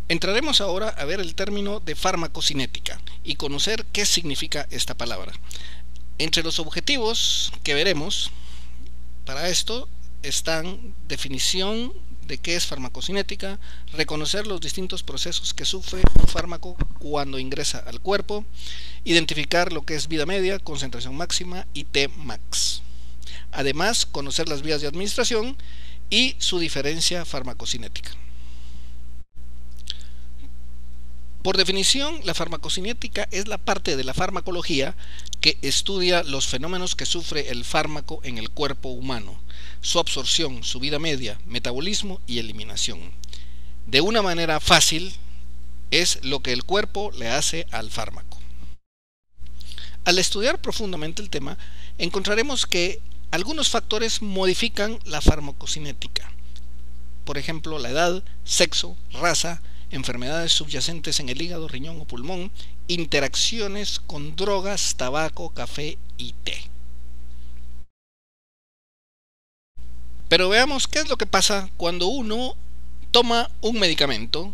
Entraremos ahora a ver el término de farmacocinética y conocer qué significa esta palabra. Entre los objetivos que veremos para esto están definición de qué es farmacocinética, reconocer los distintos procesos que sufre un fármaco cuando ingresa al cuerpo, identificar lo que es vida media, concentración máxima y Tmax. Además, conocer las vías de administración y su diferencia farmacocinética. Por definición, la farmacocinética es la parte de la farmacología que estudia los fenómenos que sufre el fármaco en el cuerpo humano, su absorción, su vida media, metabolismo y eliminación. De una manera fácil, es lo que el cuerpo le hace al fármaco. Al estudiar profundamente el tema, encontraremos que algunos factores modifican la farmacocinética. Por ejemplo, la edad, sexo, raza, enfermedades subyacentes en el hígado, riñón o pulmón, interacciones con drogas, tabaco, café y té. Pero veamos qué es lo que pasa cuando uno toma un medicamento.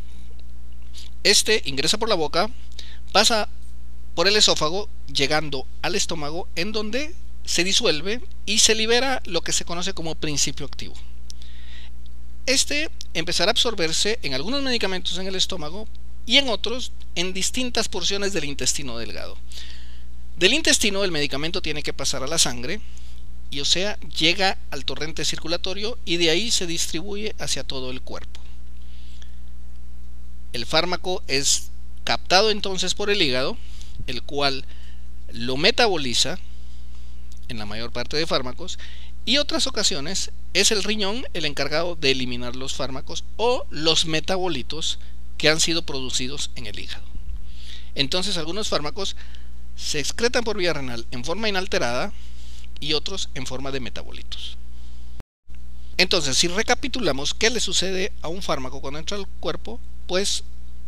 Este ingresa por la boca, pasa por el esófago, llegando al estómago, en donde se disuelve y se libera lo que se conoce como principio activo. Este empezará a absorberse en algunos medicamentos en el estómago y en otros en distintas porciones del intestino delgado. Del intestino el medicamento tiene que pasar a la sangre y, o sea, llega al torrente circulatorio y de ahí se distribuye hacia todo el cuerpo. El fármaco es captado entonces por el hígado, el cual lo metaboliza en la mayor parte de fármacos, y otras ocasiones es el riñón el encargado de eliminar los fármacos o los metabolitos que han sido producidos en el hígado. Entonces algunos fármacos se excretan por vía renal en forma inalterada y otros en forma de metabolitos. Entonces, si recapitulamos qué le sucede a un fármaco cuando entra al cuerpo, pues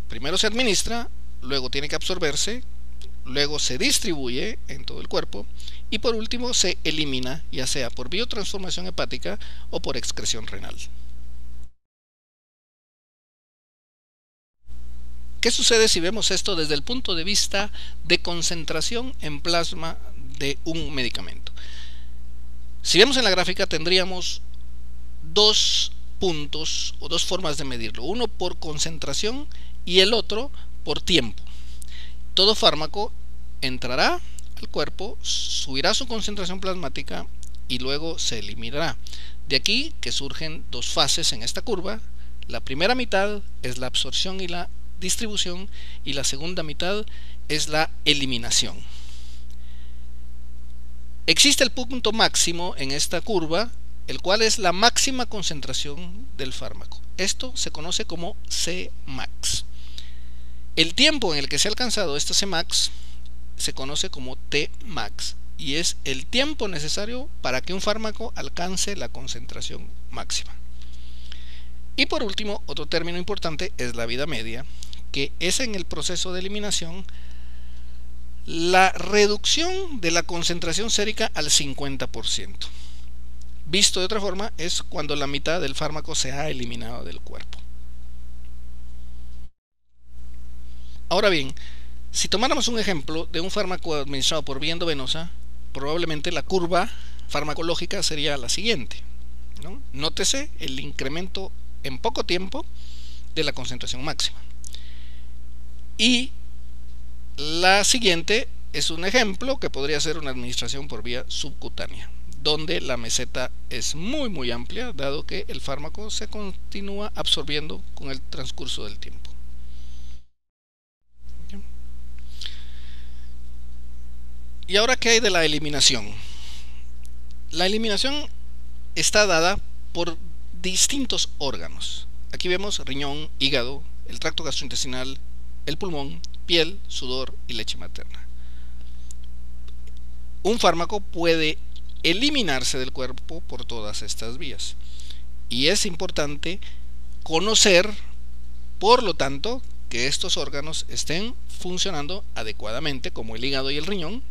primero se administra, luego tiene que absorberse, luego se distribuye en todo el cuerpo y por último se elimina, ya sea por biotransformación hepática o por excreción renal. ¿Qué sucede si vemos esto desde el punto de vista de concentración en plasma de un medicamento? Si vemos en la gráfica tendríamos dos puntos o dos formas de medirlo, uno por concentración y el otro por tiempo. Todo fármaco entrará al cuerpo, subirá su concentración plasmática y luego se eliminará. De aquí que surgen dos fases en esta curva. La primera mitad es la absorción y la distribución y la segunda mitad es la eliminación. Existe el punto máximo en esta curva, el cual es la máxima concentración del fármaco. Esto se conoce como Cmax. El tiempo en el que se ha alcanzado este Cmax se conoce como Tmax y es el tiempo necesario para que un fármaco alcance la concentración máxima. Y por último, otro término importante es la vida media, que es en el proceso de eliminación la reducción de la concentración sérica al 50%. Visto de otra forma, es cuando la mitad del fármaco se ha eliminado del cuerpo. Ahora bien, si tomáramos un ejemplo de un fármaco administrado por vía endovenosa, probablemente la curva farmacológica sería la siguiente, ¿no? Nótese el incremento en poco tiempo de la concentración máxima. Y la siguiente es un ejemplo que podría ser una administración por vía subcutánea, donde la meseta es muy amplia, dado que el fármaco se continúa absorbiendo con el transcurso del tiempo. ¿Y ahora qué hay de la eliminación? La eliminación está dada por distintos órganos. Aquí vemos riñón, hígado, el tracto gastrointestinal, el pulmón, piel, sudor y leche materna. Un fármaco puede eliminarse del cuerpo por todas estas vías. Y es importante conocer, por lo tanto, que estos órganos estén funcionando adecuadamente, como el hígado y el riñón,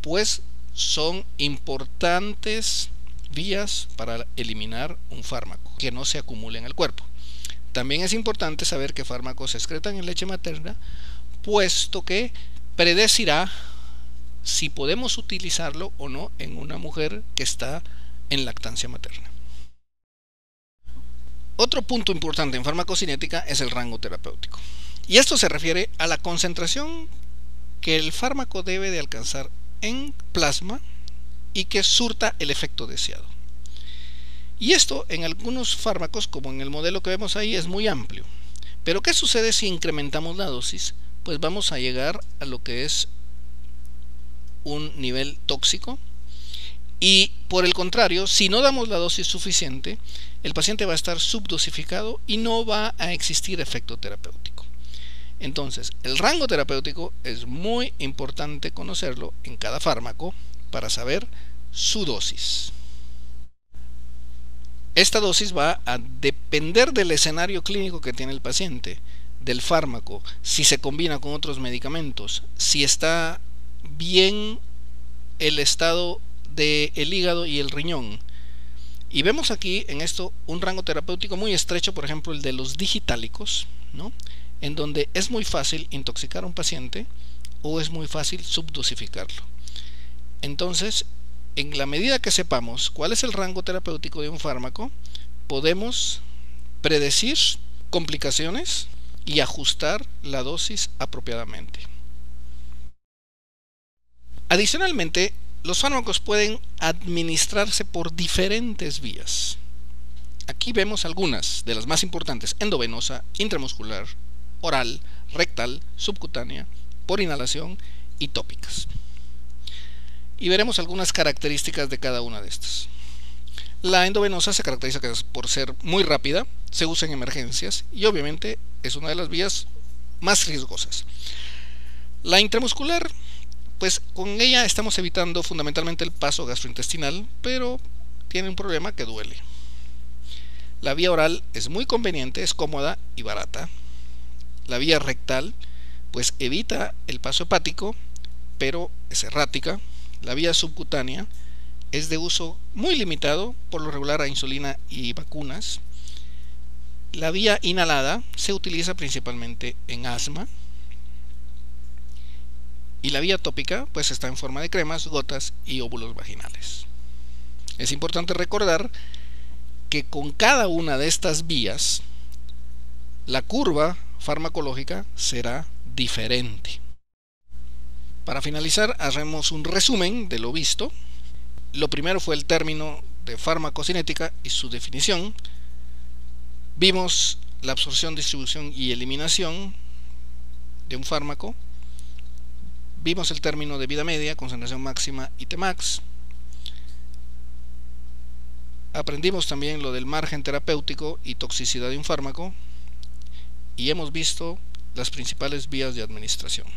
pues son importantes vías para eliminar un fármaco que no se acumule en el cuerpo. También es importante saber qué fármacos se excretan en leche materna, puesto que predecirá si podemos utilizarlo o no en una mujer que está en lactancia materna. Otro punto importante en farmacocinética es el rango terapéutico, y esto se refiere a la concentración que el fármaco debe de alcanzar en plasma y que surta el efecto deseado. Y esto en algunos fármacos, como en el modelo que vemos ahí, es muy amplio. Pero ¿qué sucede si incrementamos la dosis? Pues vamos a llegar a lo que es un nivel tóxico, y por el contrario, si no damos la dosis suficiente, el paciente va a estar subdosificado y no va a existir efecto terapéutico. Entonces, el rango terapéutico es muy importante conocerlo en cada fármaco para saber su dosis. Esta dosis va a depender del escenario clínico que tiene el paciente, del fármaco, si se combina con otros medicamentos, si está bien el estado del hígado y el riñón. Y vemos aquí en esto un rango terapéutico muy estrecho, por ejemplo el de los digitálicos, ¿no?, en donde es muy fácil intoxicar a un paciente o es muy fácil subdosificarlo. Entonces, en la medida que sepamos cuál es el rango terapéutico de un fármaco, podemos predecir complicaciones y ajustar la dosis apropiadamente. Adicionalmente, los fármacos pueden administrarse por diferentes vías. Aquí vemos algunas de las más importantes: endovenosa, intramuscular, oral, rectal, subcutánea, por inhalación y tópicas. Y veremos algunas características de cada una de estas. La endovenosa se caracteriza por ser muy rápida, se usa en emergencias y obviamente es una de las vías más riesgosas. La intramuscular, pues con ella estamos evitando fundamentalmente el paso gastrointestinal, pero tiene un problema que duele. La vía oral es muy conveniente, es cómoda y barata. La vía rectal, pues evita el paso hepático, pero es errática. La vía subcutánea es de uso muy limitado, por lo regular a insulina y vacunas. La vía inhalada se utiliza principalmente en asma. Y la vía tópica pues está en forma de cremas, gotas y óvulos vaginales. Es importante recordar que con cada una de estas vías la curva farmacológica será diferente. Para finalizar, haremos un resumen de lo visto. Lo primero fue el término de farmacocinética y su definición. Vimos la absorción, distribución y eliminación de un fármaco. Vimos el término de vida media, concentración máxima y Tmax. Aprendimos también lo del margen terapéutico y toxicidad de un fármaco. Y hemos visto las principales vías de administración.